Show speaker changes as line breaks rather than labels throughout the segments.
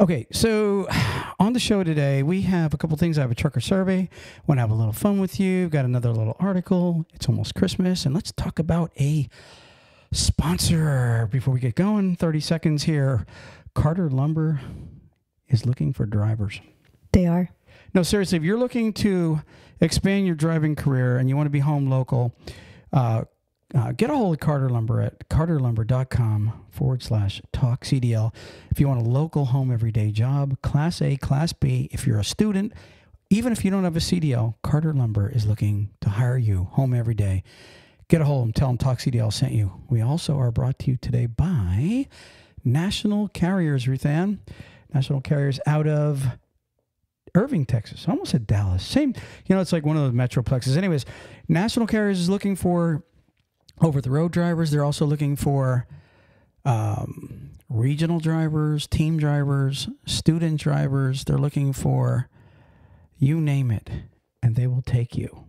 Okay, so on the show today, we have a couple things. I have a trucker survey. Want to have a little fun with you. Got another little article. It's almost Christmas, and let's talk about a sponsor before we get going. 30 seconds here. Carter Lumber is looking for drivers.
They are.
No, seriously, if you're looking to expand your driving career and you want to be home local, get a hold of Carter Lumber at carterlumber.com/talk CDL. If you want a local home everyday job, Class A, Class B, if you're a student, even if you don't have a CDL, Carter Lumber is looking to hire you home every day. Get a hold of them. Tell them Talk CDL sent you. We also are brought to you today by National Carriers, Ruthann. National Carriers out of Irving, Texas. I almost said Dallas. Same, it's like one of those metroplexes. Anyways, National Carriers is looking for over-the-road drivers. They're also looking for regional drivers, team drivers, student drivers. They're looking for you name it, and they will take you.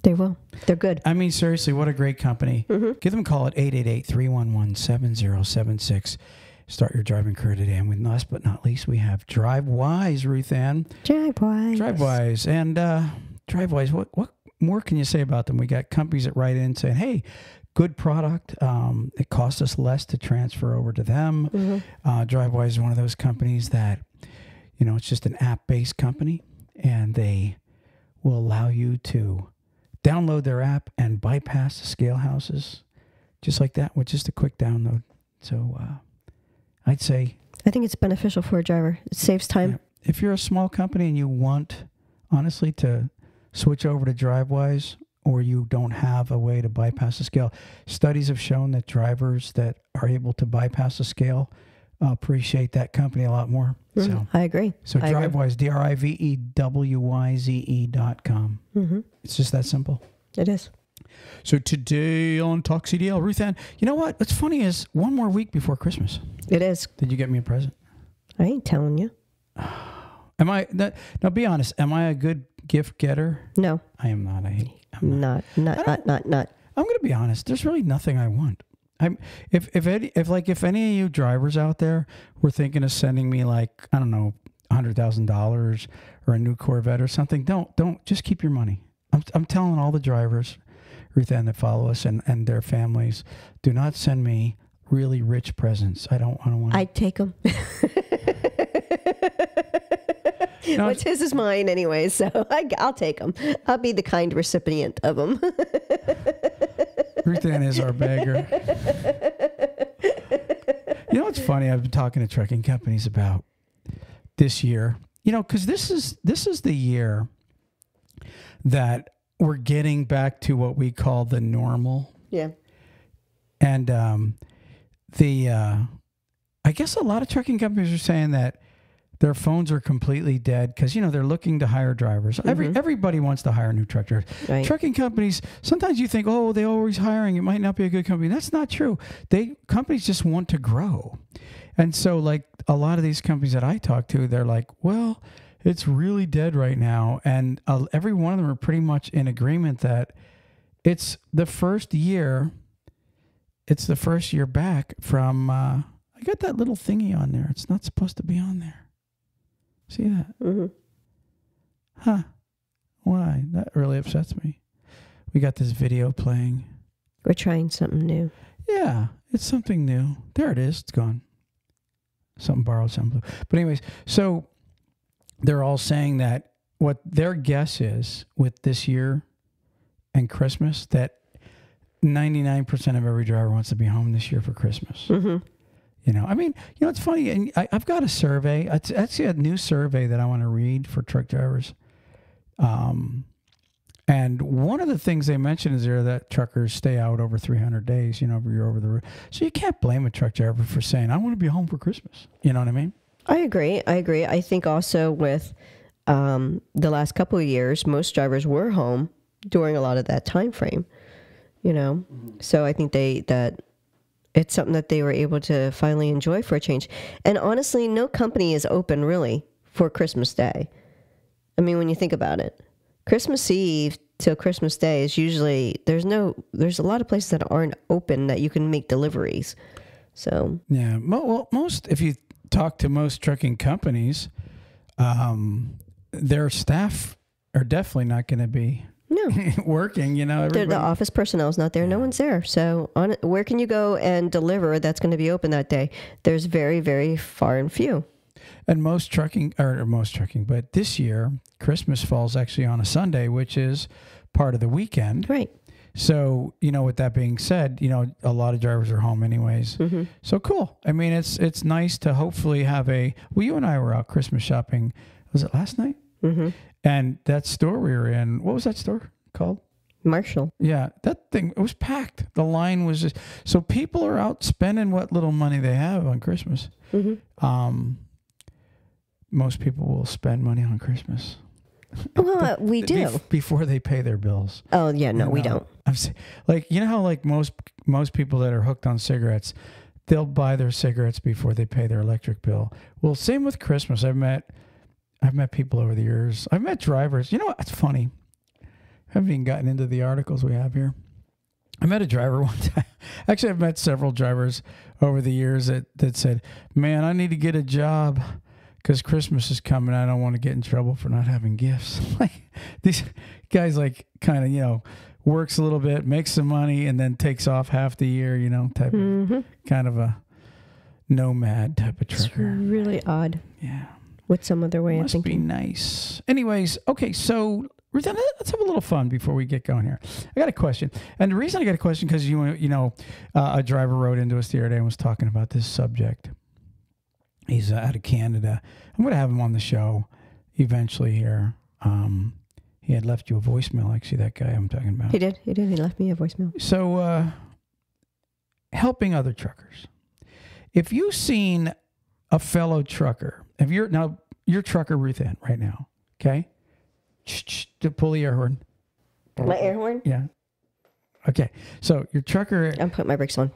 They will. They're good.
I mean, seriously, what a great company. Mm-hmm. Give them a call at 888-311-7076. Start your driving career today. And with last but not least, we have DriveWise, Ruthann. DriveWise. And DriveWise, what more can you say about them? We got companies that write in saying, hey, good product. It costs us less to transfer over to them. Mm-hmm. DriveWise is one of those companies that, it's just an app-based company, and they will allow you to download their app and bypass the scale houses just like that with just a quick download. So I'd say,
I think it's beneficial for a driver. It saves time.
Yeah, if you're a small company and you want, honestly, to switch over to DriveWise, or you don't have a way to bypass the scale, studies have shown that drivers that are able to bypass the scale appreciate that company a lot more. So
I agree.
So DriveWise, DriveWise.com. Mm-hmm. It's just that simple.
It is.
So today on Talk CDL, Ruthann, you know what? What's funny is one more week before Christmas.
It is.
Did you get me a present?
I ain't telling you.
Now be honest. Am I a good gift getter?
No.
I am not. I'm
not. I'm going
to be honest. There's really nothing I want. If any of you drivers out there were thinking of sending me $100,000 or a new Corvette or something, don't just keep your money. I'm telling all the drivers, Ruthann, that follow us and their families, do not send me really rich presents. I don't want.
I'd take them.
No,
what's his is mine anyway, so I'll take them. I'll be the kind recipient of them.
Ruthann is our beggar. You know what's funny? I've been talking to trucking companies about this year. Because this is the year that we're getting back to what we call the normal.
Yeah.
And I guess a lot of trucking companies are saying that their phones are completely dead because, they're looking to hire drivers. Mm-hmm. Everybody wants to hire new truck drivers. Right. Trucking companies, sometimes you think, oh, they're always hiring. It might not be a good company. That's not true. Companies just want to grow. And so, a lot of these companies that I talk to, they're like, well, it's really dead right now. And every one of them are pretty much in agreement that it's the first year back from, I got that little thingy on there. It's not supposed to be on there. See that?
Mm-hmm.
Huh. Why? That really upsets me. We got this video playing.
We're trying something new.
Yeah, it's something new. There it is. It's gone. Something borrowed, something blue. But anyways, so they're all saying that what their guess is with this year and Christmas, that 99% of every driver wants to be home this year for Christmas. Mm-hmm. It's funny, and I've got a survey. It's actually a new survey that I want to read for truck drivers. And one of the things they mention is there that truckers stay out over 300 days, you're over the road. So you can't blame a truck driver for saying, I want to be home for Christmas. You know what I mean?
I agree. I think also with the last couple of years, most drivers were home during a lot of that time frame, Mm-hmm. So I think that it's something that they were able to finally enjoy for a change. And honestly, no company is open really for Christmas Day. I mean, when you think about it, Christmas Eve till Christmas Day is usually, there's a lot of places that aren't open that you can make deliveries. So
yeah, well, most, if you talk to most trucking companies, their staff are definitely not going to be working.
The office personnel is not there. No one's there. So where can you go and deliver that's going to be open that day? There's very, very far and few.
And but this year, Christmas falls actually on a Sunday, which is part of the weekend.
Right.
So, with that being said, a lot of drivers are home anyways. Mm-hmm. So cool. I mean, it's nice to hopefully have you and I were out Christmas shopping. Was it last night?
Mm-hmm.
And that store we were in, what was that store called?
Marshall.
Yeah, that thing, it was packed. The line was just, so people are out spending what little money they have on Christmas. Mm-hmm. Most people will spend money on Christmas.
Well, we do.
Before they pay their bills.
Oh, yeah, no, we don't.
How most people that are hooked on cigarettes, they'll buy their cigarettes before they pay their electric bill. Well, same with Christmas. I've met people over the years. I've met drivers. It's funny. I haven't even gotten into the articles we have here. I met a driver one time. Actually, I've met several drivers over the years that said, man, I need to get a job because Christmas is coming. I don't want to get in trouble for not having gifts. These guys kind of, works a little bit, makes some money, and then takes off half the year, type of kind of a nomad type of trucker.
It's really odd.
Yeah.
With some other way of thinking.
Must be nice. Anyways, okay, so Ruthann, let's have a little fun before we get going here. I got a question. And the reason I got a question because a driver wrote into us the other day and was talking about this subject. He's out of Canada. I'm going to have him on the show eventually here. He had left you a voicemail, actually, that guy I'm talking about.
He did. He left me a voicemail.
So, helping other truckers. If you've seen a fellow trucker, you're trucker Ruthann right now, okay? To pull the air horn.
My air horn?
Yeah. Okay. So your trucker.
I'm putting my brakes on.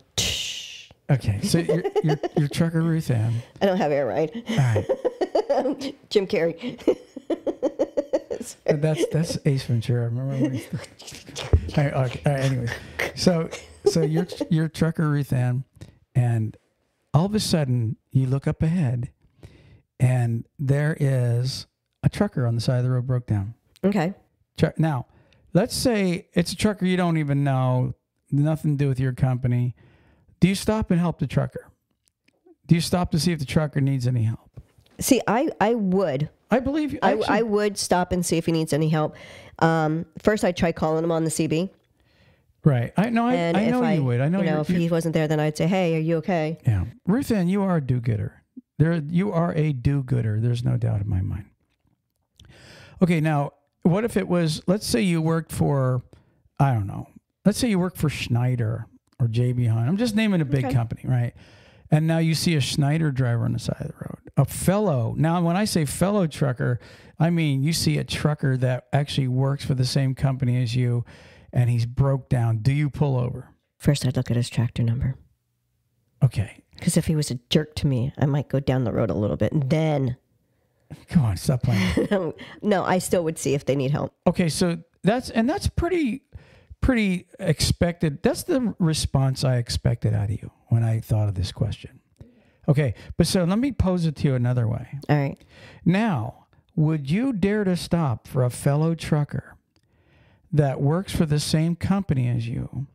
Okay. So your trucker Ruthann.
I don't have air right.
All right.
Jim Carrey.
That's Ace Ventura. Remember when he's all right, anyway. So you're trucker Ruthann, and all of a sudden you look up ahead, and there is a trucker on the side of the road broke down.
Okay.
Now, let's say it's a trucker you don't even know, nothing to do with your company. Do you stop and help the trucker? Do you stop to see if the trucker needs any help?
See, I would.
I believe you.
I would stop and see if he needs any help. First, I'd try calling him on the CB.
Right. I know you would. I know
if he wasn't there, then I'd say, hey, are you okay?
Yeah. Ruthann, you are a do-gooder. You are a do-gooder. There's no doubt in my mind. Okay, now, what if it was, let's say you worked for, I don't know, let's say you work for Schneider or JB Hunt. I'm just naming a big company, right? And now you see a Schneider driver on the side of the road. A fellow, now when I say fellow trucker, I mean you see a trucker that actually works for the same company as you, and he's broke down. Do you pull over? First,
I'd look at his tractor number.
Okay.
Because if he was a jerk to me, I might go down the road a little bit, and then...
Come on, stop playing.
No, I still would see if they need help.
Okay, so that's pretty expected. That's the response I expected out of you when I thought of this question. Okay, but so let me pose it to you another way.
All right.
Now, would you dare to stop for a fellow trucker that works for the same company as you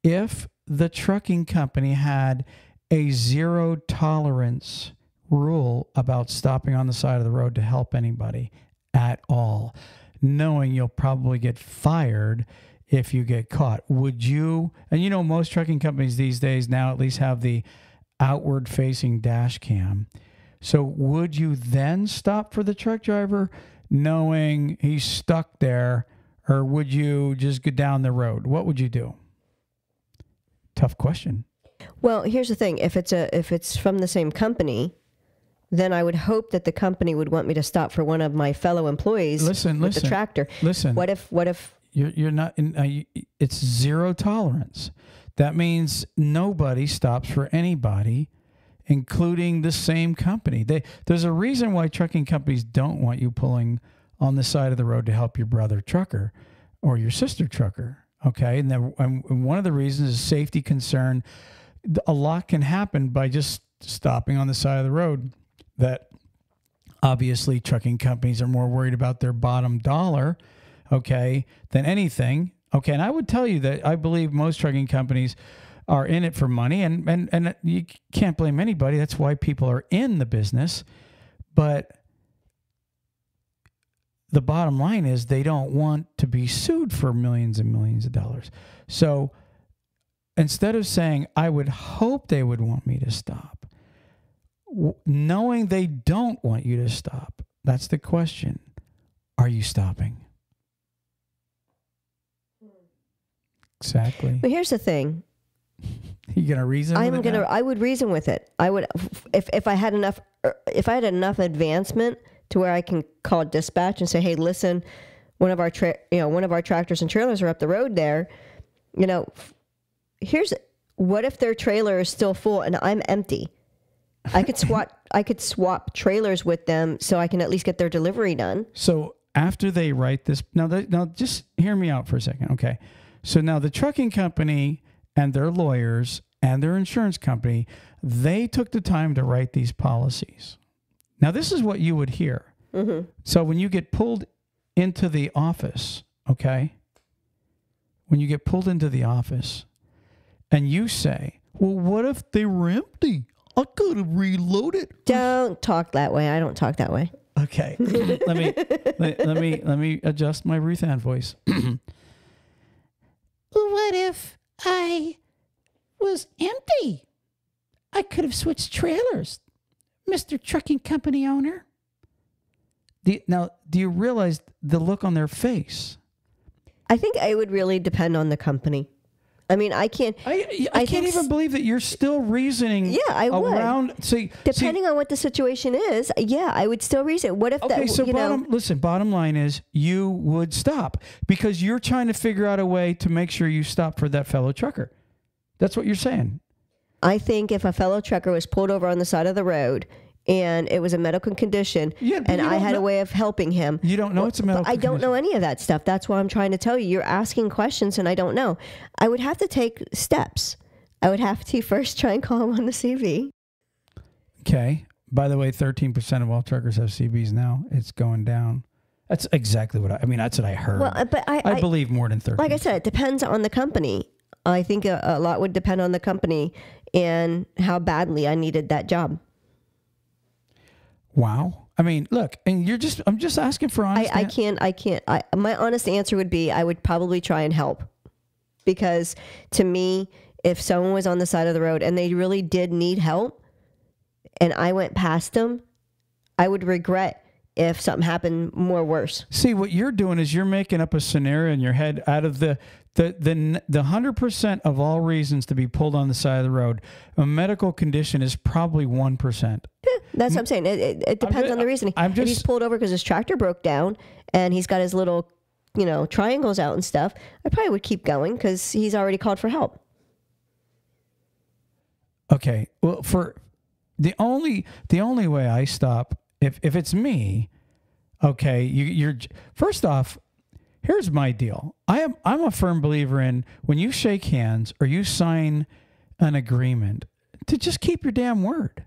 if the trucking company had a zero tolerance rule about stopping on the side of the road to help anybody at all, knowing you'll probably get fired if you get caught? Would you, and most trucking companies these days now at least have the outward facing dash cam. So would you then stop for the truck driver knowing he's stuck there, or would you just go down the road? What would you do? Tough question.
Well, here's the thing. If it's from the same company, then I would hope that the company would want me to stop for one of my fellow employees with the tractor.
Listen.
What if
you're not in? It's zero tolerance. That means nobody stops for anybody, including the same company. There's a reason why trucking companies don't want you pulling on the side of the road to help your brother trucker or your sister trucker. Okay, and one of the reasons is safety concern. A lot can happen by just stopping on the side of the road, that obviously trucking companies are more worried about their bottom dollar, okay, than anything. Okay, and I would tell you that I believe most trucking companies are in it for money, and you can't blame anybody. That's why people are in the business. But the bottom line is they don't want to be sued for millions and millions of dollars. So instead of saying, I would hope they would want me to stop, knowing they don't want you to stop, that's the question. Are you stopping? Exactly.
But here's the thing.
You gonna reason?
I would reason with it. I would, if I had enough advancement to where I can call dispatch and say, hey, listen, one of our tractors and trailers are up the road there. What if their trailer is still full and I'm empty? I could swap trailers with them so I can at least get their delivery done.
So after they write this, now just hear me out for a second, okay? So now the trucking company and their lawyers and their insurance company, they took the time to write these policies. Now, this is what you would hear. Mm-hmm. So when you get pulled into the office, okay? When you get pulled into the office and you say, well, what if they were empty? I could have reloaded.
Don't talk that way. I don't talk that way.
Okay. let me adjust my Ruthann voice. What if I was empty? I could have switched trailers, Mr. Trucking Company owner. Now, do you realize the look on their face? I
think it would really depend on the company. I mean, I can't
even believe that you're still reasoning.
Yeah, I
would.
Depending on what the situation is, yeah, I would still reason. What if
bottom line is you would stop because you're trying to figure out a way to make sure you stop for that fellow trucker. That's what you're saying.
I think if a fellow trucker was pulled over on the side of the road and it was a medical condition, and I had a way of helping him.
You don't know it's a medical condition.
I don't know any of that stuff. That's why I'm trying to tell you. You're asking questions, and I don't know. I would have to take steps. I would have to first try and call him on the CV.
Okay. By the way, 13% of all truckers have CVs now. It's going down. That's exactly what that's what I heard.
Well, but
I believe more than 13%.
Like I said, it depends on the company. I think a lot would depend on the company and how badly I needed that job.
Wow. I mean, look, and I'm just asking for honest.
My honest answer would be I would probably try and help, because to me, if someone was on the side of the road and they really did need help and I went past them, I would regret if something happened more worse.
See, what you're doing is you're making up a scenario in your head out of the 100% of all reasons to be pulled on the side of the road. A medical condition is probably 1%.
Yeah, that's what I'm saying. It depends on the reasoning. If he's pulled over because his tractor broke down and he's got his little, triangles out and stuff, I probably would keep going because he's already called for help.
Okay. Well, for the only way I stop, if it's me, okay, you're first off, here's my deal. I'm a firm believer in when you shake hands or you sign an agreement to just keep your damn word.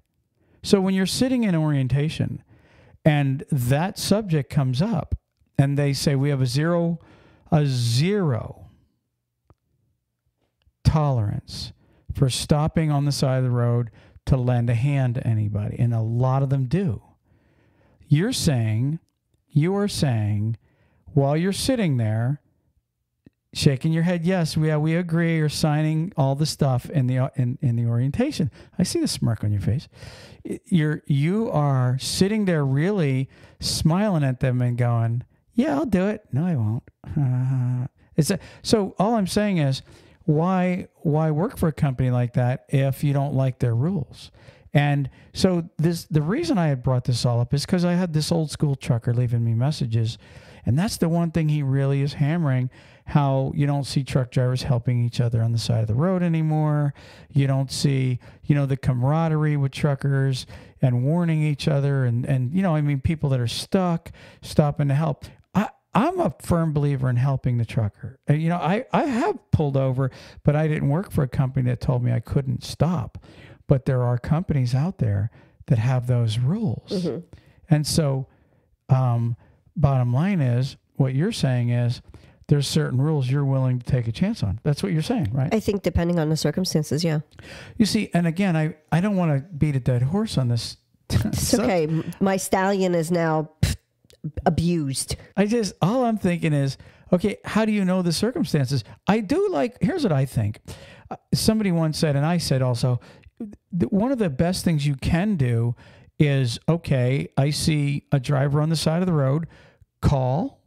So when you're sitting in orientation and that subject comes up and they say we have a zero tolerance for stopping on the side of the road to lend a hand to anybody, and a lot of them do. You are saying while you're sitting there shaking your head, yes, we agree, or signing all the stuff in the orientation. I see the smirk on your face. You are sitting there really smiling at them and going, yeah, I'll do it. No, I won't. So all I'm saying is, why work for a company like that if you don't like their rules? And so the reason I had brought this all up is because I had this old school trucker leaving me messages, and that's the one thing he really is hammering, how you don't see truck drivers helping each other on the side of the road anymore. You don't see, the camaraderie with truckers and warning each other and people that are stuck, stopping to help. I'm a firm believer in helping the trucker. I have pulled over, but I didn't work for a company that told me I couldn't stop. but there are companies out there that have those rules. Mm-hmm. And so bottom line is, what you're saying is there's certain rules you're willing to take a chance on. That's what you're saying, right?
I think depending on the circumstances, yeah.
You see, and again, I don't want to beat a dead horse on this.
It's okay. My stallion is now abused.
All I'm thinking is, okay, how do you know the circumstances? Here's what I think. Somebody once said, and I said also, one of the best things you can do is, okay, I see a driver on the side of the road, call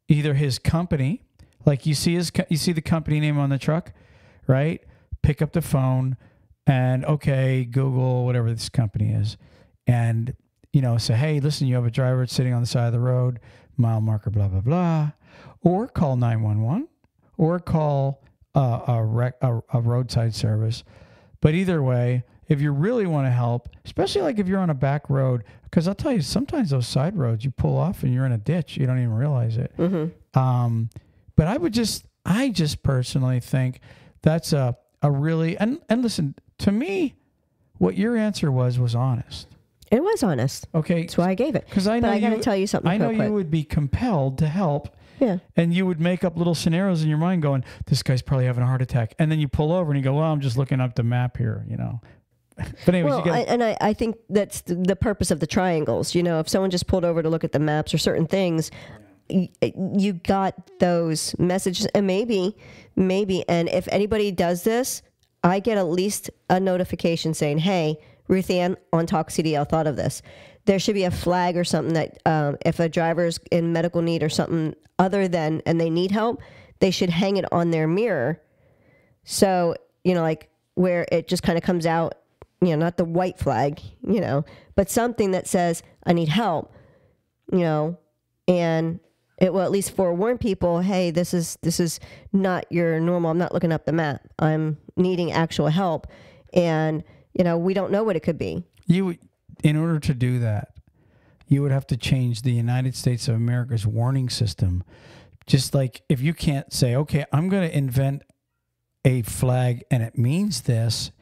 either his company, like you see the company name on the truck, right? Pick up the phone and, okay, Google whatever this company is, and say, hey, listen, you have a driver sitting on the side of the road, mile marker, blah blah blah, or call 911, or call a roadside service. But either way, if you really want to help, especially like if you're on a back road, because I'll tell you, sometimes those side roads, you pull off and you're in a ditch. You don't even realize it. Mm-hmm. But I just personally think that's a really, and listen, to me, what your answer was honest.
It was honest.
Okay.
That's why I gave it.
Because I
got to tell you something.
I know you would be compelled to help.
Yeah.
And you would make up little scenarios in your mind going, this guy's probably having a heart attack. And then you pull over and you go, well, I'm just looking up the map here, But anyways,
I think that's the purpose of the triangles. If someone just pulled over to look at the maps or certain things, you got those messages. And maybe, and if anybody does this, I get at least a notification saying, hey, Ruthann on Talk CDL thought of this. There should be a flag or something that if a driver's in medical need or something other than, and they need help, they should hang it on their mirror. So, like where it just kind of comes out, not the white flag, but something that says, I need help, and it will at least forewarn people, hey, this is not your normal. I'm not looking up the map. I'm needing actual help. And, we don't know what it could be.
In order to do that, you would have to change the United States of America's warning system. Just like if you can't say, okay, I'm going to invent a flag and it means this,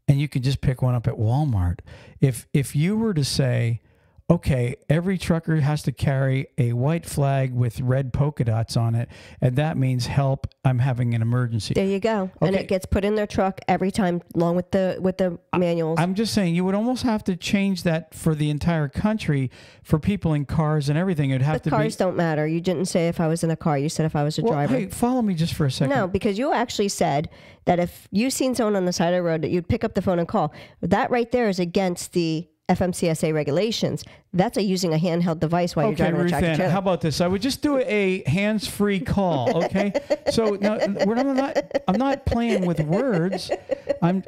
and you can just pick one up at Walmart. If you were to say, okay, every trucker has to carry a white flag with red polka dots on it, and that means help, I'm having an emergency.
There you go. Okay. And it gets put in their truck every time along with the manuals.
I'm just saying you would almost have to change that for the entire country for people in cars and everything. It'd have to be.
Cars don't matter. You didn't say if I was in a car. You said if I was a driver.
Hey, follow me just for a second.
No, because you actually said that if you seen someone on the side of the road that you'd pick up the phone and call. That right there is against the FMCSA regulations. That's using a handheld device while you're driving a tractor trailer.
How about this? I would just do a hands-free call, okay? So no, I'm not playing with words.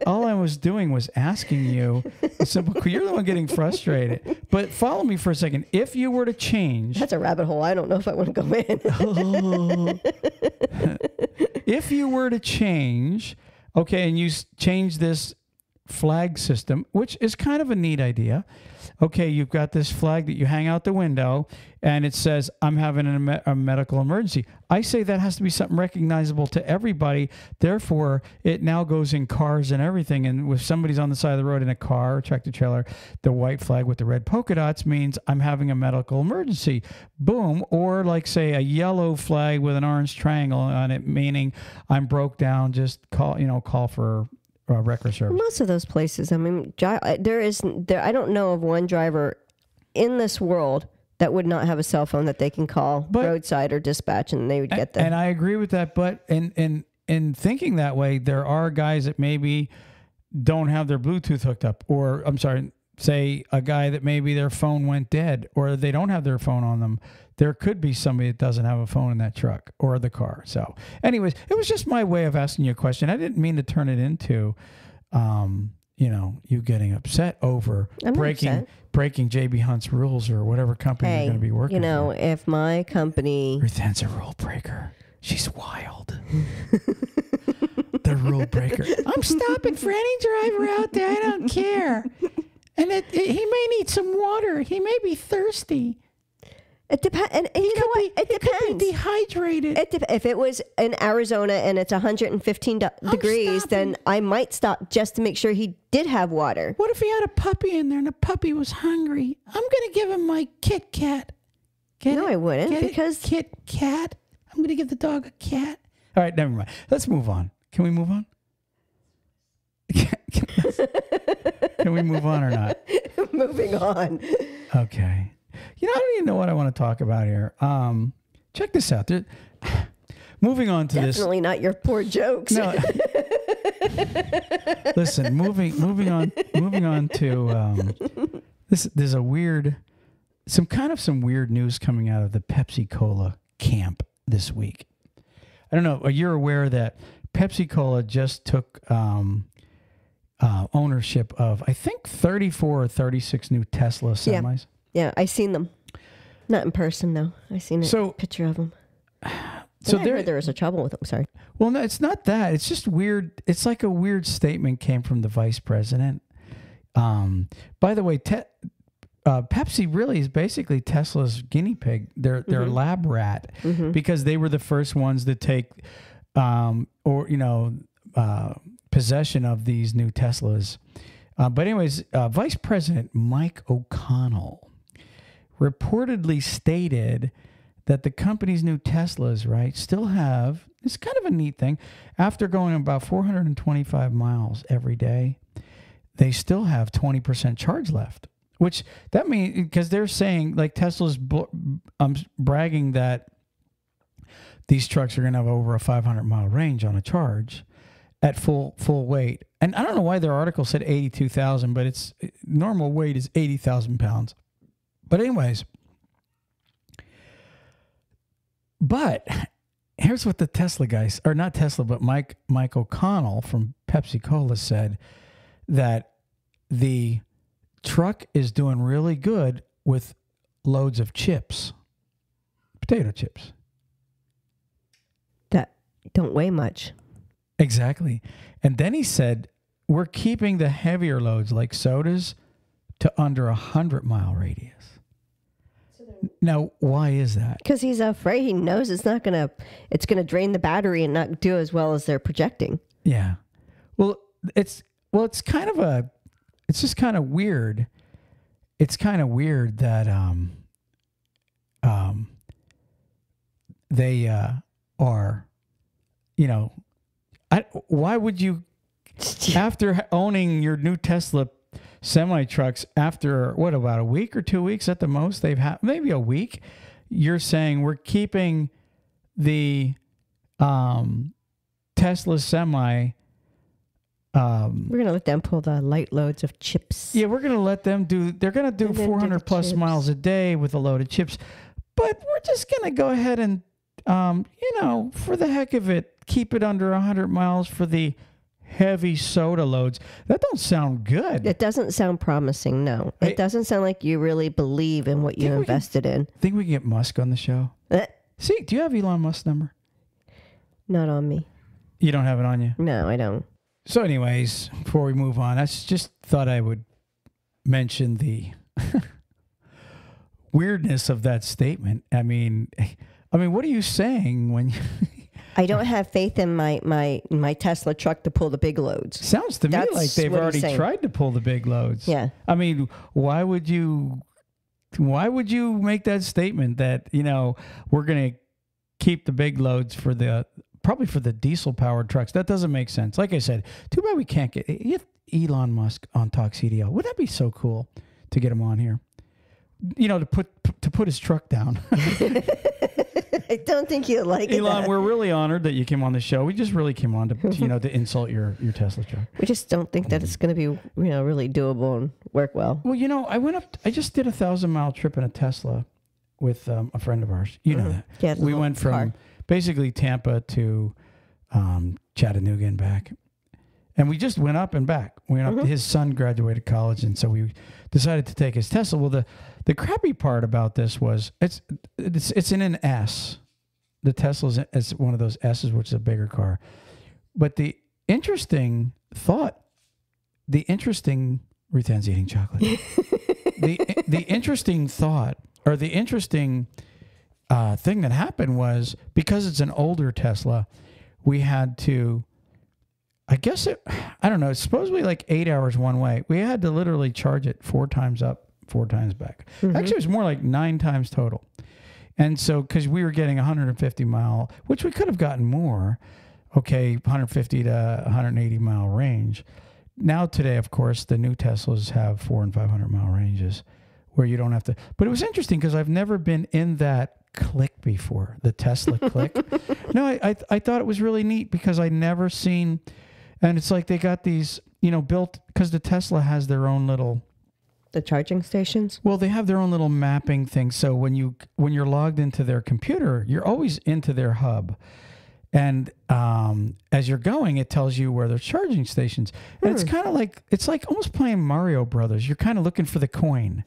All I was doing was asking you a simple. You're the one getting frustrated. But follow me for a second. If you were to change,
that's a rabbit hole. I don't know if I want to go in.
If you were to change, okay, and you change this flag system, which is kind of a neat idea. Okay, you've got this flag that you hang out the window and it says, I'm having a medical emergency. I say that has to be something recognizable to everybody. Therefore, it now goes in cars and everything. And if somebody's on the side of the road in a car or tractor trailer, the white flag with the red polka dots means I'm having a medical emergency. Boom. Or like, say, a yellow flag with an orange triangle on it, meaning I'm broke down, just call for record service.
Most of those places, I mean, I don't know of one driver in this world that would not have a cell phone that they can call roadside or dispatch, and they would get them.
And I agree with that. But in thinking that way, there are guys that maybe don't have their Bluetooth hooked up, or I'm sorry, say a guy that maybe their phone went dead, or they don't have their phone on them. There could be somebody that doesn't have a phone in that truck or the car. So anyways, it was just my way of asking you a question. I didn't mean to turn it into, you getting upset over breaking JB Hunt's rules or whatever company you're going to be working for.
If my company...
Ruthann's a rule breaker. She's wild. The rule breaker. I'm stopping for any driver out there. I don't care. And he may need some water. He may be thirsty.
It depends. And you know what? It depends.
Could be dehydrated.
If it was in Arizona and it's 115 degrees, then I might stop just to make sure he did have water.
What if he had a puppy in there and the puppy was hungry? I'm going to give him my Kit Kat.
I wouldn't, because
Kit Kat. I'm going to give the dog a cat. All right, never mind. Let's move on. Can we move on? Can we move on or not?
Moving on.
Okay. You know, I don't even know what I want to talk about here. Check this out. Moving on to this.
Definitely not your poor jokes.
No. Listen, moving on to this. There's some weird news coming out of the Pepsi Cola camp this week. I don't know. You're aware that Pepsi Cola just took ownership of, I think, 34 or 36 new Tesla semis.
Yeah, I seen them. Not in person, though. I seen a picture of them. So I heard there was a trouble with them. Sorry.
Well, no, it's not that. It's just weird. It's like a weird statement came from the vice president. By the way, Pepsi really is basically Tesla's guinea pig. Their lab rat, because they were the first ones to take, possession of these new Teslas. But anyways, Vice President Mike O'Connell reportedly stated that the company's new Teslas, right, still have, it's kind of a neat thing, after going about 425 miles every day, they still have 20% charge left. Which that means, because they're saying, like, Tesla's bragging that these trucks are going to have over a 500-mile range on a charge at full weight. And I don't know why their article said 82,000, but its normal weight is 80,000 pounds. But anyways, but here's what the Tesla guys, or not Tesla, but Mike O'Connell from Pepsi Cola said, that the truck is doing really good with loads of chips, potato chips.
That don't weigh much.
Exactly. And then he said, we're keeping the heavier loads like sodas to under 100-mile radius. Now, why is that?
Because he's afraid. He knows it's going to drain the battery and not do as well as they're projecting.
Yeah. It's just kind of weird. It's kind of weird that they are, why would you, after owning your new Tesla semi trucks, after about a week or 2 weeks at the most, they've had maybe a week, you're saying we're keeping the Tesla semi.
We're going to let them pull the light loads of chips.
Yeah, we're going to let them they're going to do 400 plus chips. Miles a day with a load of chips. But we're just going to go ahead and, for the heck of it, keep it under 100 miles for the heavy soda loads. That don't sound good.
It doesn't sound promising, no. It doesn't sound like you really believe in what you invested in.
Think we can get Musk on the show? See, do you have Elon Musk's number?
Not on me.
You don't have it on you?
No, I don't.
So anyways, before we move on, I just thought I would mention the weirdness of that statement. I mean, what are you saying when you...
I don't have faith in my Tesla truck to pull the big loads.
Sounds to me like they've already tried to pull the big loads.
Yeah.
I mean, why would you make that statement that, we're going to keep the big loads probably for the diesel powered trucks? That doesn't make sense. Like I said, too bad we can't get Elon Musk on Talk CDL. Would that be so cool to get him on here? To put his truck down.
I don't think you'd like it.
Elon, we're really honored that you came on the show. We just really came on to insult your Tesla truck.
We just don't think that it's going to be really doable and work well.
Well, I just did a 1,000-mile trip in a Tesla with a friend of ours. You know that.
Yeah,
we went from basically Tampa to Chattanooga and back. And we just went up and back. His son graduated college, and so we decided to take his Tesla. Well, the crappy part about this was it's in an S. The Tesla's is one of those S's, which is a bigger car. But the interesting Ruthann's eating chocolate. The interesting thought or the interesting thing that happened was, because it's an older Tesla, we had to, I don't know, it's supposedly like 8 hours one way. We had to literally charge it 4 times up, 4 times back. Mm-hmm. Actually, it was more like 9 times total. And so, because we were getting 150 mile, which we could have gotten more, 150 to 180 mile range. Now today, of course, the new Teslas have 400 and 500 mile ranges where you don't have to. But it was interesting because I've never been in that click before, the Tesla click. No, I thought it was really neat because I never seen, and it's like they got these, built, because the Tesla has their own little.
The charging stations?
Well, they have their own little mapping thing. So when you're logged into their computer, you're always into their hub. And as you're going, it tells you where there's charging stations. And it's kind of like, it's like almost playing Mario Brothers. You're kind of looking for the coin.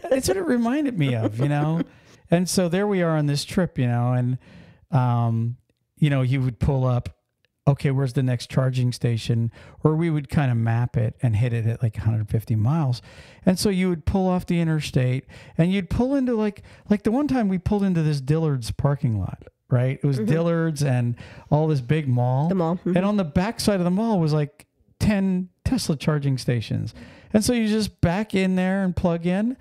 That's what it reminded me of, And so there we are on this trip, and, you would pull up, okay, where's the next charging station? Or we would kind of map it and hit it at like 150 miles. And so you would pull off the interstate and you'd pull into like the one time we pulled into this Dillard's parking lot. Right? It was Dillard's and all this big mall.
The mall. Mm-hmm.
And on the back side of the mall was like 10 Tesla charging stations. And so you just back in there and plug in.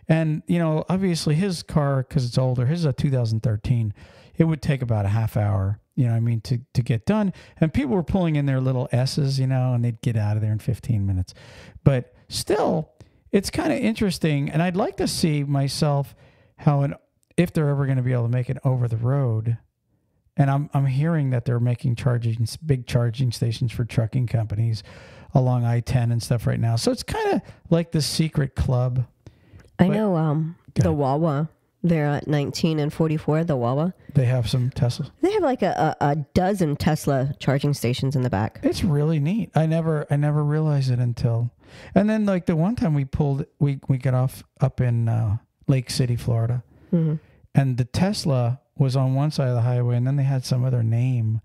And, obviously his car, because it's older, his is a 2013, it would take about a half hour, to get done. And people were pulling in their little S's, and they'd get out of there in 15 minutes. But still, it's kind of interesting. And I'd like to see myself if they're ever going to be able to make it over the road. And I'm hearing that they're making big charging stations for trucking companies along I-10 and stuff right now. So it's kind of like the secret club.
I know the Wawa, they're at 19 and 44, the Wawa.
They have some Teslas.
They have like a dozen Tesla charging stations in the back.
It's really neat. I never realized it until. And then like the one time we got off up in Lake City, Florida. Mm-hmm. And the Tesla was on one side of the highway, and then they had some other name.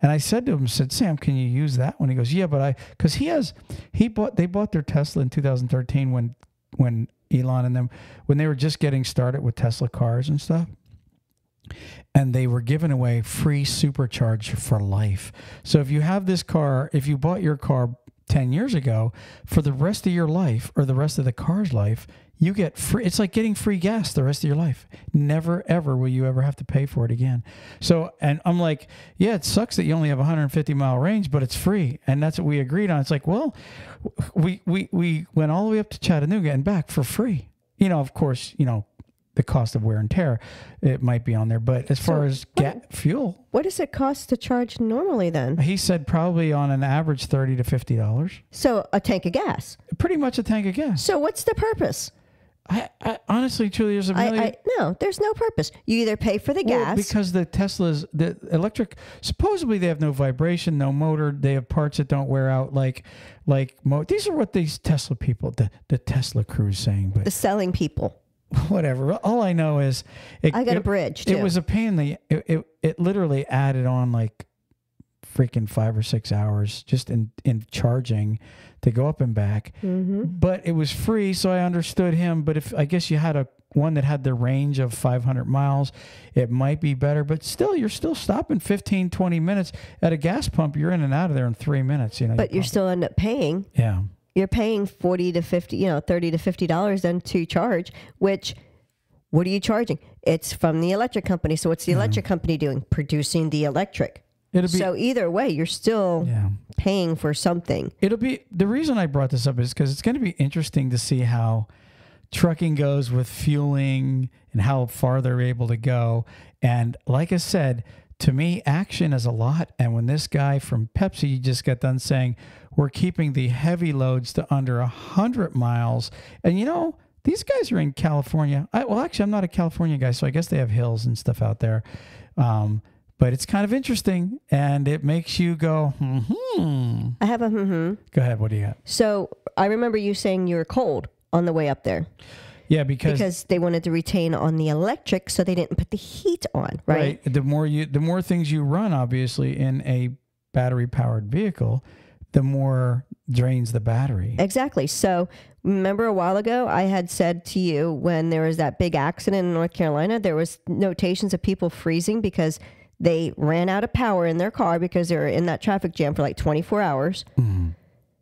And I said to him, Sam, can you use that one? He goes, yeah, but because they bought their Tesla in 2013 when Elon and them, when they were just getting started with Tesla cars and stuff. And they were giving away free supercharge for life. So if you have this car, if you bought your car 10 years ago, for the rest of your life or the rest of the car's life, you get free. It's like getting free gas the rest of your life. Never, ever will you ever have to pay for it again. So, and I'm like, yeah, it sucks that you only have 150 mile range, but it's free. And that's what we agreed on. It's like, well, we went all the way up to Chattanooga and back for free. Of course, the cost of wear and tear, it might be on there. But as far as fuel.
What does it cost to charge normally then?
He said probably on an average $30 to $50.
So a tank of gas?
Pretty much a tank of gas.
So what's the purpose?
I honestly, truly, there's a million.
No, there's no purpose. You either pay for the gas.
Because the Teslas, the electric, supposedly they have no vibration, no motor. They have parts that don't wear out. These are what these Tesla people, the Tesla crew is saying. But
the selling people.
Whatever. All I know is
I got a bridge too.
It was a pain. It literally added on like freaking 5 or 6 hours just in charging to go up and back. Mm-hmm. But it was free, so I understood him. But if I guess you had one that had the range of 500 miles, it might be better. But still, you're still stopping 15, 20 minutes at a gas pump. You're in and out of there in 3 minutes.
But you still end up paying.
Yeah.
You're paying $40 to $50, $30 to $50 then to charge, which, what are you charging? It's from the electric company. So what's the electric company doing? Producing the electric. So either way, you're still paying for something.
The reason I brought this up is because it's going to be interesting to see how trucking goes with fueling and how far they're able to go. And like I said, to me, action is a lot. And when this guy from Pepsi just got done saying, we're keeping the heavy loads to under 100 miles. And these guys are in California. Actually, I'm not a California guy, so I guess they have hills and stuff out there. But it's kind of interesting, and it makes you go,
I have a
Go ahead. What do you got?
So I remember you saying you were cold on the way up there.
Yeah, because
they wanted to retain on the electric, so they didn't put the heat on, right?
The more things you run, obviously, in a battery-powered vehicle, the more drains the battery.
Exactly. So remember a while ago, I had said to you when there was that big accident in North Carolina, there was notations of people freezing because they ran out of power in their car because they were in that traffic jam for like 24 hours. Mm-hmm.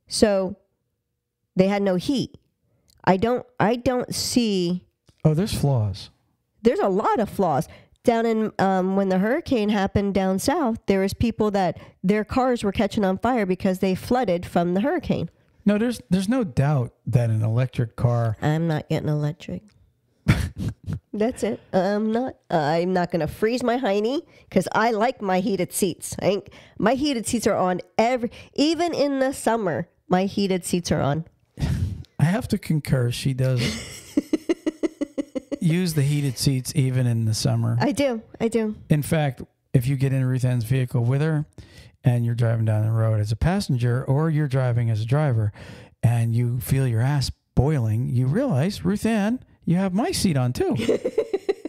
So they had no heat. I don't see.
Oh, there's flaws.
There's a lot of flaws. Down in when the hurricane happened down south, there was people that their cars were catching on fire because they flooded from the hurricane.
No, there's no doubt that an electric car.
I'm not getting electric. That's it. I'm not going to freeze my hiney because I like my heated seats. My heated seats are on even in the summer. My heated seats are on.
I have to concur. She does. Use the heated seats even in the summer.
I do.
In fact, if you get in Ruthann's vehicle with her and you're driving down the road as a passenger or you're driving as a driver and you feel your ass boiling, you realize, Ruthann, you have my seat on too.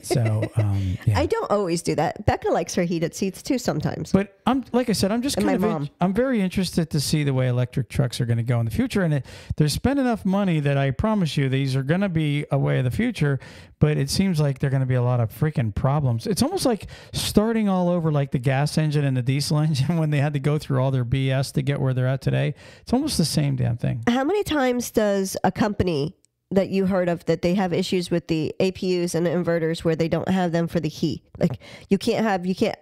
So, yeah.
I don't always do that. Becca likes her heated seats too sometimes.
But like I said, I'm just I'm very interested to see the way electric trucks are going to go in the future. And they're spending enough money that I promise you these are going to be a way of the future. But it seems like they're going to be a lot of freaking problems. It's almost like starting all over like the gas engine and the diesel engine when they had to go through all their BS to get where they're at today. It's almost the same damn thing.
How many times does a company that you heard of that they have issues with the APUs and the inverters where they don't have them for the heat? Like you can't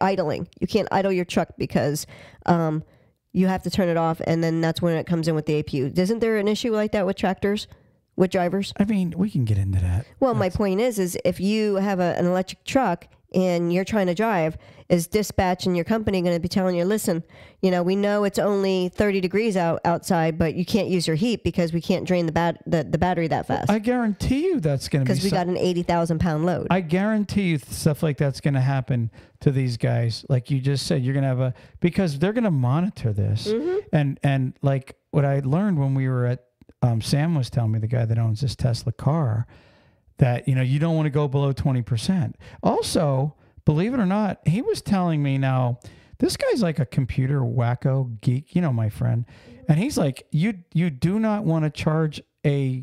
idle your truck because you have to turn it off, and then that's when it comes in with the APU. Isn't there an issue like that with tractors, with drivers?
I mean, we can get into that.
Well, my point is if you have an electric truck and you're trying to drive, is dispatch and your company going to be telling you, listen, we know it's only 30 degrees outside, but you can't use your heat because we can't drain the battery that fast.
I guarantee you that's going to be...
Because we got an 80,000 pound load.
I guarantee you stuff like that's going to happen to these guys. Like you just said, you're going to have because they're going to monitor this. Mm-hmm. And like what I learned when we were at, Sam was telling me, the guy that owns this Tesla car, that, you don't want to go below 20%. Also, believe it or not, he was telling me now, this guy's like a computer wacko geek, my friend. And he's like, you do not want to charge a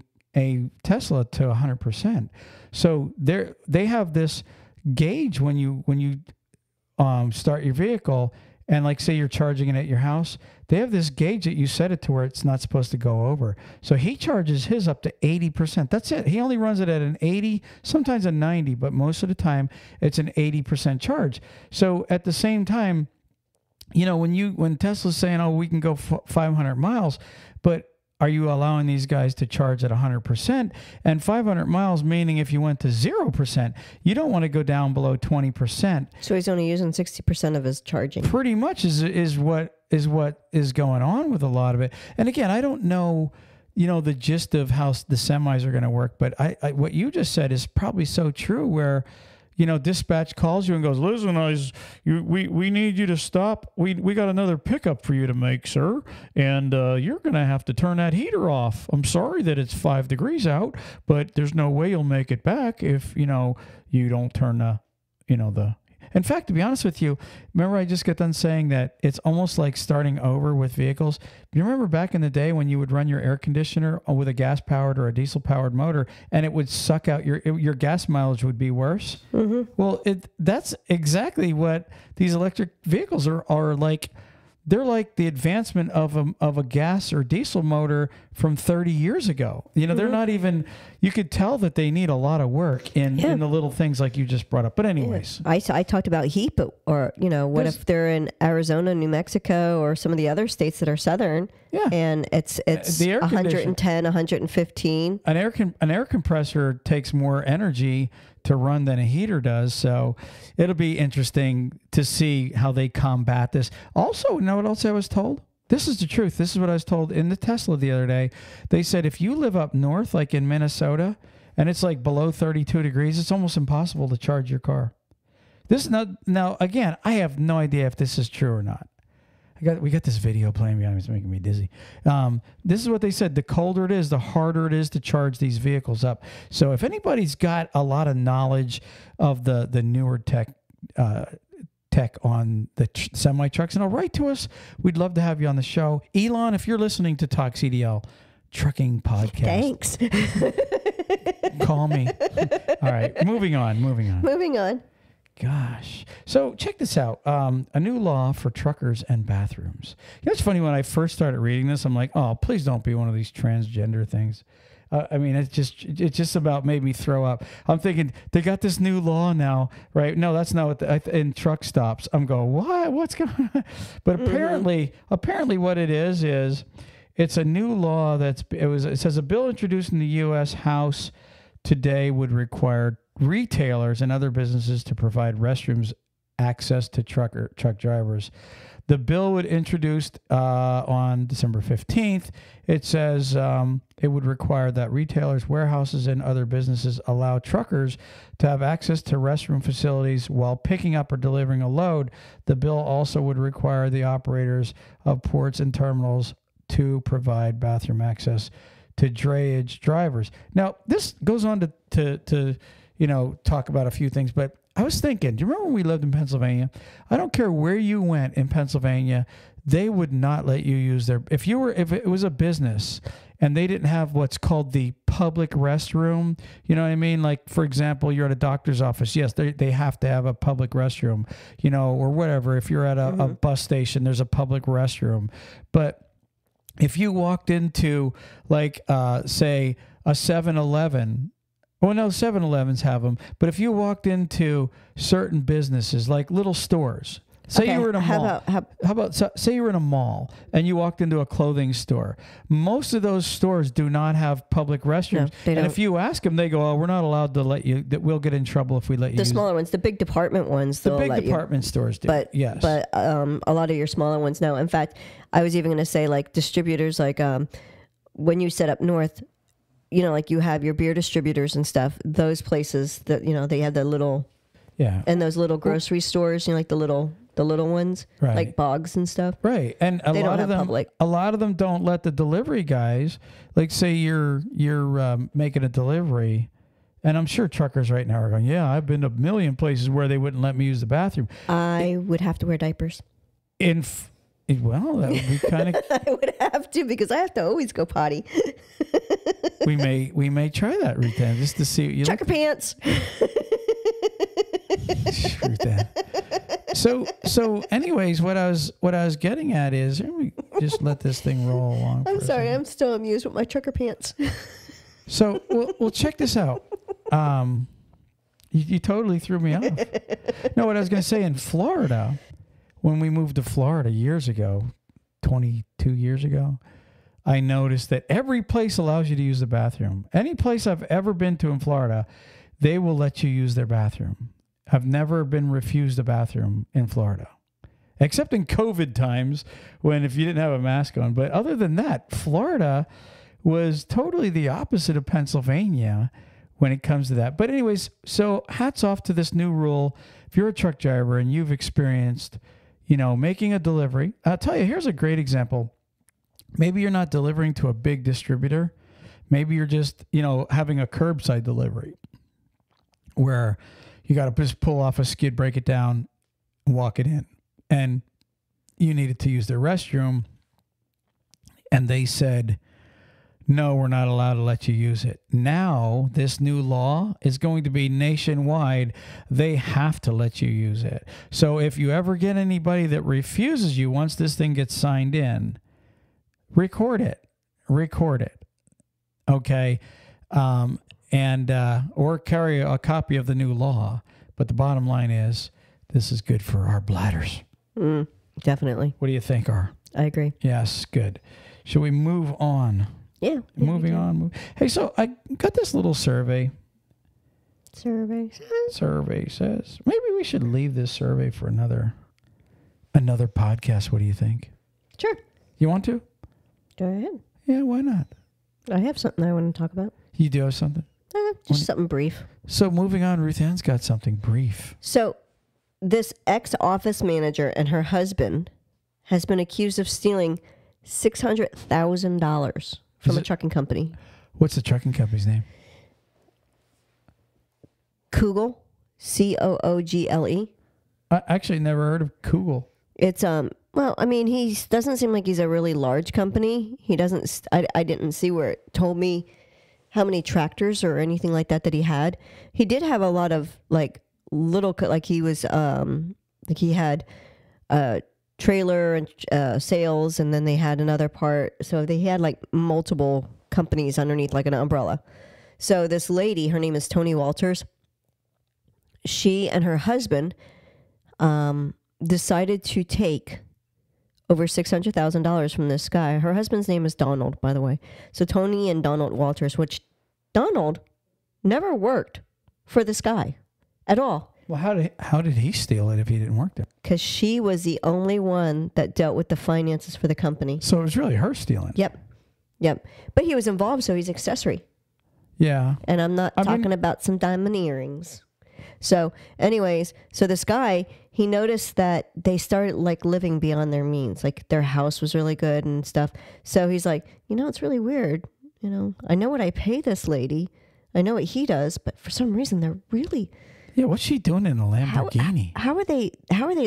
Tesla to 100%. So they have this gauge when you start your vehicle, and like say you're charging it at your house, they have this gauge that you set it to where it's not supposed to go over. So he charges his up to 80%. That's it. He only runs it at an 80, sometimes a 90, but most of the time it's an 80% charge. So at the same time, when Tesla's saying, oh, we can go 500 miles, but are you allowing these guys to charge at 100%? And 500 miles, meaning if you went to 0%, you don't want to go down below 20%.
So he's only using 60% of his charging.
Pretty much is what is going on with a lot of it. And again, I don't know, the gist of how the semis are going to work, but I what you just said is probably so true, where dispatch calls you and goes, listen, we need you to stop. We got another pickup for you to make, sir. And you're going to have to turn that heater off. I'm sorry that it's 5 degrees out, but there's no way you'll make it back if, you don't turn the. In fact, to be honest with you, remember I just got done saying that it's almost like starting over with vehicles. You remember back in the day when you would run your air conditioner with a gas-powered or a diesel-powered motor, and it would suck out your gas mileage would be worse? Mm-hmm. Well, that's exactly what these electric vehicles are like. They're like the advancement of a gas or diesel motor from 30 years ago. They're not even, you could tell that they need a lot of work in the little things like you just brought up. But anyways.
Yeah. I talked about heat, but, what if they're in Arizona, New Mexico, or some of the other states that are southern, and it's 110, 115.
An air compressor takes more energy to run than a heater does. So it'll be interesting to see how they combat this. Also, you know what else I was told? This is the truth. This is what I was told in the Tesla the other day. They said if you live up north, like in Minnesota, and it's like below 32 degrees, it's almost impossible to charge your car. Now, again, I have no idea if this is true or not. We got this video playing behind me. It's making me dizzy. This is what they said. The colder it is, the harder it is to charge these vehicles up. So if anybody's got a lot of knowledge of the newer tech on the semi trucks, and I'll write to us. We'd love to have you on the show. Elon, if you're listening to Talk CDL Trucking Podcast.
Thanks.
Call me. All right. Moving on. Gosh. So check this out. A new law for truckers and bathrooms. You know, it's funny, when I first started reading this, I'm like, oh, please don't be one of these transgender things. I mean, it just about made me throw up. I'm thinking, they got this new law now, right? No, that's not what in truck stops. I'm going, what? What's going on? But apparently what it is it's a new law it says a bill introduced in the U.S. House today would require retailers and other businesses to provide restrooms access to truck drivers. The bill would introduced on December 15th. It says it would require that retailers, warehouses, and other businesses allow truckers to have access to restroom facilities while picking up or delivering a load. The bill also would require the operators of ports and terminals to provide bathroom access to drayage drivers. Now, this goes on to talk about a few things, but I was thinking, do you remember when we lived in Pennsylvania? I don't care where you went in Pennsylvania, they would not let you use if it was a business and they didn't have what's called the public restroom, you know what I mean? Like, for example, you're at a doctor's office. Yes, they have to have a public restroom, or whatever. If you're at a bus station, there's a public restroom. But if you walked into, like, say, a 7-Eleven, well, no, 7-Elevens have them. But if you walked into certain businesses, like little stores, say you were in a mall. How about say you were in a mall and you walked into a clothing store. Most of those stores do not have public restrooms. No, they don't. And if you ask them, they go, "Oh, we're not allowed to let you. That we'll get in trouble if we let you."
The smaller ones, the big department ones,
the big department stores do.
But
yes,
but a lot of your smaller ones no. In fact, I was even going to say, like, distributors, like when you set up north. Like you have your beer distributors and stuff, those places that, they have the little, and those little grocery stores, like the little ones, right, like Bogs and stuff.
Right. And a lot of them don't let the delivery guys, like, say you're making a delivery, and I'm sure truckers right now are going, yeah, I've been to a million places where they wouldn't let me use the bathroom.
I would have to wear diapers.
Well, that would be kind of.
I would have to, because I have to always go potty.
we may try that, Ruthann, just to see what you
Trucker pants.
So anyways, what I was getting at is, let me just let this thing roll along.
I'm sorry, I'm still amused with my trucker pants.
So well, check this out. You totally threw me off. No, what I was going to say, in Florida. When we moved to Florida years ago, 22 years ago, I noticed that every place allows you to use the bathroom. Any place I've ever been to in Florida, they will let you use their bathroom. I've never been refused a bathroom in Florida, except in COVID times when if you didn't have a mask on. But other than that, Florida was totally the opposite of Pennsylvania when it comes to that. But anyways, so hats off to this new rule. If you're a truck driver and you've experienced making a delivery. I'll tell you, here's a great example. Maybe you're not delivering to a big distributor. Maybe you're just, having a curbside delivery where you got to just pull off a skid, break it down, and walk it in. And you needed to use their restroom. And they said, no, we're not allowed to let you use it. Now, this new law is going to be nationwide. They have to let you use it. So if you ever get anybody that refuses you once this thing gets signed in, record it. Okay? Or carry a copy of the new law. But the bottom line is, this is good for our bladders.
Definitely.
What do you think, R?
I agree.
Yes, good. Should we move on?
Yeah.
Moving on. Hey, so I got this little survey. Survey says maybe we should leave this survey for another podcast. What do you think?
Sure.
You want to?
Go ahead.
Yeah, why not?
I have something I want to talk about.
You do have something?
Just something brief.
So moving on, Ruthann's got something brief.
So this ex-office manager and her husband has been accused of stealing $600,000 from a trucking company.
What's the trucking company's name?
Koogle, Coogle.
I actually never heard of Kugel.
It's well, I mean, he doesn't seem like he's a really large company. He doesn't. I didn't see where it told me how many tractors or anything like that he had. He did have a lot of like little, like he was like he had trailer and sales, and then they had another part. So they had like multiple companies underneath like an umbrella. So this lady, her name is Tony Walters. She and her husband decided to take over $600,000 from this guy. Her husband's name is Donald, by the way. So Tony and Donald Walters, which Donald never worked for this guy at all.
Well, how did he steal it if he didn't work there?
Because she was the only one that dealt with the finances for the company.
So it was really her stealing.
Yep. But he was involved, so he's accessory.
Yeah.
And I'm not talking about some diamond earrings. So anyways, so this guy, he noticed that they started like living beyond their means. Like their house was really good and stuff. So he's like, it's really weird. I know what I pay this lady. I know what he does, but for some reason they're really...
Yeah, what's she doing in a Lamborghini?
How are they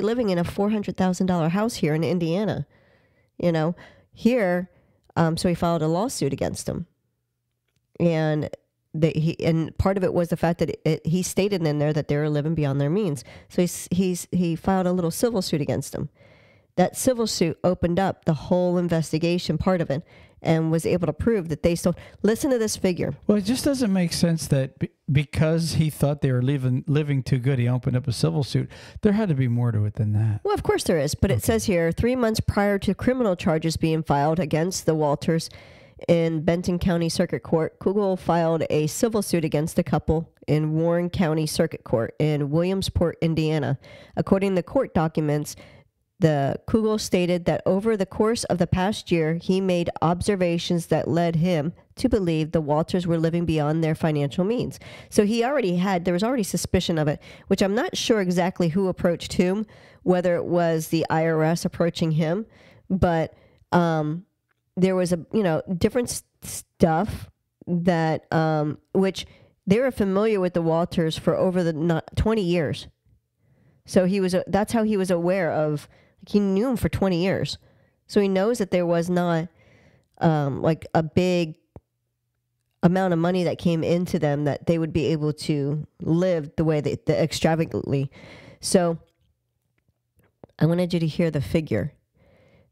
living in a $400,000 house here in Indiana? Here, so he filed a lawsuit against him. And and part of it was the fact that he stated in there that they were living beyond their means. So he filed a little civil suit against them. That civil suit opened up the whole investigation part of it and was able to prove that they stole. Listen to this figure.
Well, it just doesn't make sense that because he thought they were living too good, he opened up a civil suit. There had to be more to it than that.
Well, of course there is. But It says here, 3 months prior to criminal charges being filed against the Walters in Benton County Circuit Court, Kugel filed a civil suit against the couple in Warren County Circuit Court in Williamsport, Indiana. According to court documents, the Kugel stated that over the course of the past year, he made observations that led him to believe the Walters were living beyond their financial means. So there was already suspicion of it, which I'm not sure exactly who approached whom, whether it was the IRS approaching him, but there was different stuff that, which they were familiar with the Walters for over the 20 years. So that's how he was aware of. He knew him for 20 years. So he knows that there was not like a big amount of money that came into them that they would be able to live the way the extravagantly. So I wanted you to hear the figure.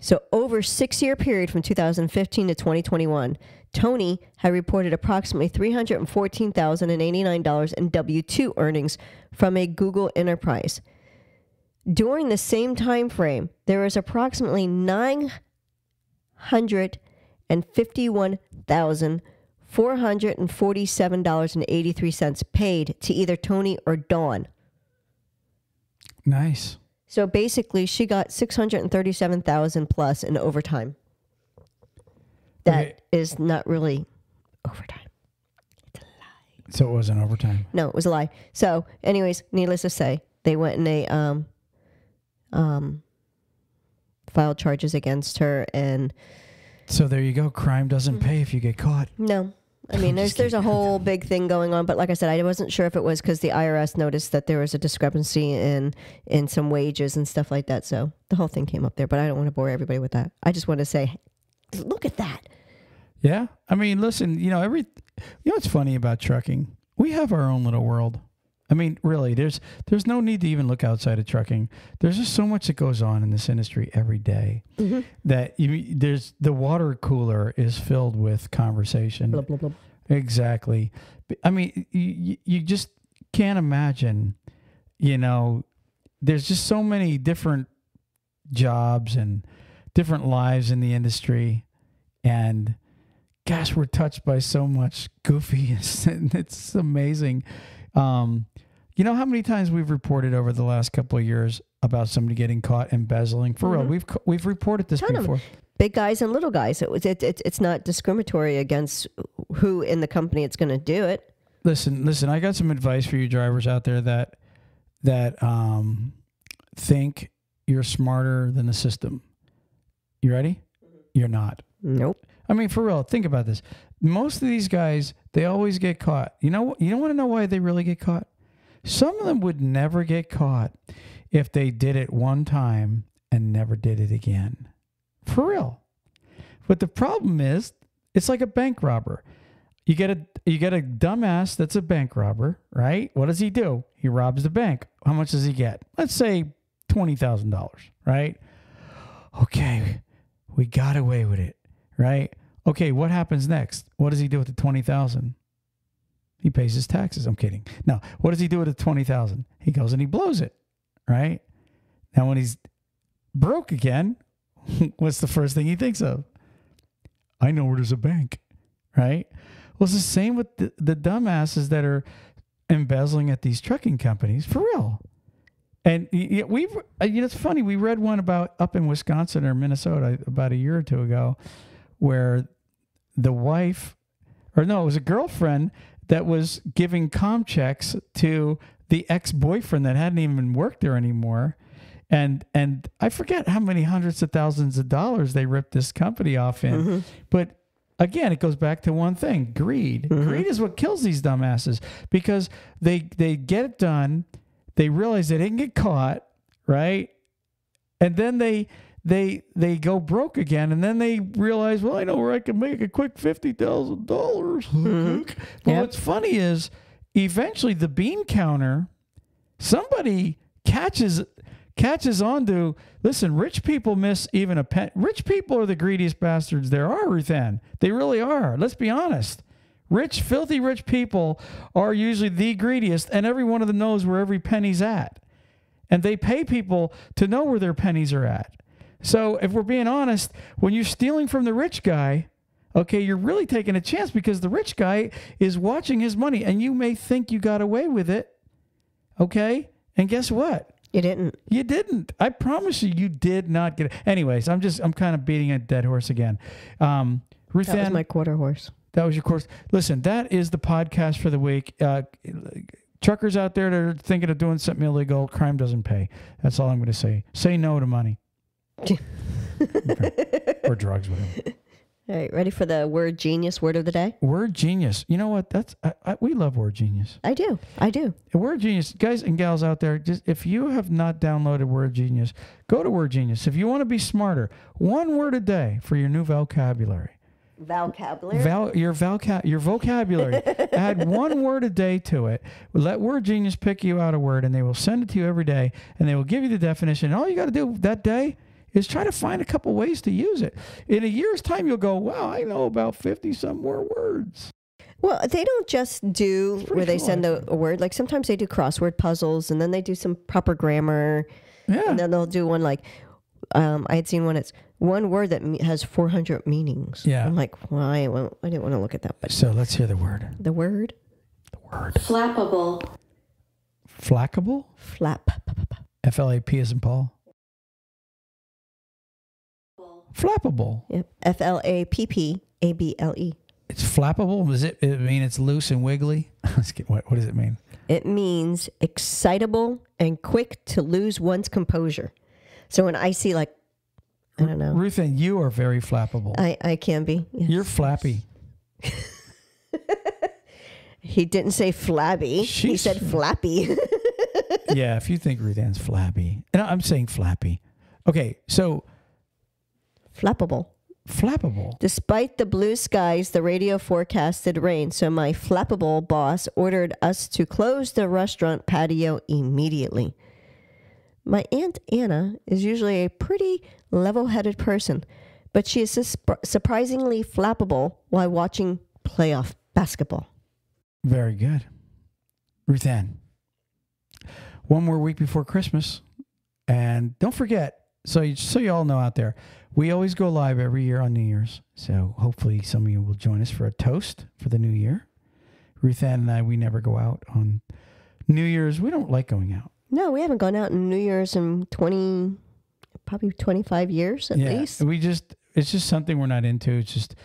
So over a 6-year period from 2015 to 2021, Tony had reported approximately $314,089 in W-2 earnings from a Google enterprise. During the same time frame, there was approximately $951,447.83 paid to either Tony or Dawn.
Nice.
So basically, she got $637,000 plus in overtime. That is not really overtime. It's a lie.
So it wasn't overtime?
No, it was a lie. So, anyways, needless to say, they went and they filed charges against her, and
so there you go. Crime doesn't pay if you get caught.
No. I mean, there's a whole big thing going on, but like I said, I wasn't sure if it was because the IRS noticed that there was a discrepancy in some wages and stuff like that. So the whole thing came up there, but I don't want to bore everybody with that. I just want to say, look at that.
Yeah. I mean, listen, what's funny about trucking? We have our own little world. I mean, really, there's no need to even look outside of trucking. There's just so much that goes on in this industry every day that there's the water cooler is filled with conversation.
Blah, blah, blah.
Exactly. I mean, you just can't imagine, there's just so many different jobs and different lives in the industry. And gosh, we're touched by so much goofy. It's amazing. You know how many times we've reported over the last couple of years about somebody getting caught embezzling? For real, we've reported this before.
Big guys and little guys. It's not discriminatory against who in the company it's going to do it.
Listen. I got some advice for you drivers out there that think you're smarter than the system. You ready? You're not.
Nope.
I mean, for real, think about this. Most of these guys, they always get caught. You don't want to know why they really get caught? Some of them would never get caught if they did it one time and never did it again. For real. But the problem is, it's like a bank robber. You get a dumbass that's a bank robber, right? What does he do? He robs the bank. How much does he get? Let's say $20,000, right? Okay, we got away with it, right? Okay, what happens next? What does he do with the $20,000? He pays his taxes. I'm kidding. No, what does he do with the $20,000? He goes and he blows it, right? Now, when he's broke again, what's the first thing he thinks of? I know where there's a bank, right? Well, it's the same with the dumbasses that are embezzling at these trucking companies, for real. And it's funny. We read one about up in Wisconsin or Minnesota about a year or two ago, where the wife, or no, it was a girlfriend that was giving comm checks to the ex-boyfriend that hadn't even worked there anymore. And I forget how many hundreds of thousands of dollars they ripped this company off in. Mm-hmm. But again, it goes back to one thing: greed. Mm-hmm. Greed is what kills these dumbasses, because they get it done. They realize they didn't get caught, right? And then they go broke again, and then they realize, well, I know where I can make a quick $50,000. Mm-hmm. Well, what's funny is eventually the bean counter, somebody catches on to, listen, rich people miss even a pen. Rich people are the greediest bastards there are, Ruthann. They really are. Let's be honest. Rich, filthy rich people are usually the greediest, and every one of them knows where every penny's at. And they pay people to know where their pennies are at. So if we're being honest, when you're stealing from the rich guy, okay, you're really taking a chance, because the rich guy is watching his money, and you may think you got away with it, okay? And guess what?
You didn't.
You didn't. I promise you did not get it. Anyways, I'm kind of beating a dead horse again. Ruthann,
that was my quarter horse.
That was your course. Listen, that is the podcast for the week. Truckers out there that are thinking of doing something illegal, crime doesn't pay. That's all I'm going to say. Say no to money. Or drugs, whatever.
All right, ready for the word genius word of the day?
Word genius. You know what? We love word genius.
I do.
Word genius, guys and gals out there, just if you have not downloaded Word Genius, go to Word Genius. If you want to be smarter, one word a day for your new vocabulary.
Vocabulary?
Your vocabulary. Add one word a day to it. Let Word Genius pick you out a word, and they will send it to you every day, and they will give you the definition. And all you got to do that day is try to find a couple ways to use it. In a year's time, you'll go, wow, I know about 50-some more words.
Well, they don't just do where they send a word. Like sometimes they do crossword puzzles, and then they do some proper grammar. Yeah. And then they'll do one like, I had seen one, it's one word that has 400 meanings.
Yeah.
I'm like, well, I didn't want to look at that. But
so let's hear the word.
The word?
The word.
Flappable.
Flackable?
Flap.
F-L-A-P as in Paul? Flappable.
Yep. F-L-A-P-P-A-B-L-E.
It's flappable? Does it mean it's loose and wiggly? What does it mean?
It means excitable and quick to lose one's composure. So when I see like, I don't know.
Ruthann, you are very flappable.
I can be. Yes.
You're flappy.
He didn't say flabby. He said flappy.
Yeah, if you think Ruthann's flabby. And I'm saying flappy. Okay, so.
Flappable. Despite the blue skies, the radio forecasted rain, so my flappable boss ordered us to close the restaurant patio immediately. My Aunt Anna is usually a pretty level-headed person, but she is surprisingly flappable while watching playoff basketball.
Very good. Ruthann, one more week before Christmas, and don't forget, so you all know out there, we always go live every year on New Year's. So hopefully some of you will join us for a toast for the new year. Ruthann and I, we never go out on New Year's. We don't like going out.
No, we haven't gone out on New Year's in probably 25 years at least.
It's just something we're not into. It's just,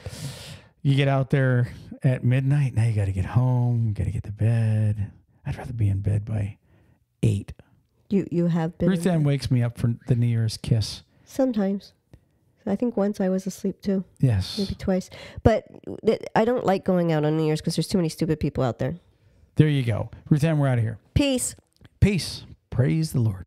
you get out there at midnight. Now you got to get home. You got to get to bed. I'd rather be in bed by 8.
You have been.
Ruthann wakes me up for the New Year's kiss.
Sometimes. I think once I was asleep too.
Yes.
Maybe twice. But I don't like going out on New Year's because there's too many stupid people out there.
There you go. Ruthann, we're out of here.
Peace.
Peace. Praise the Lord.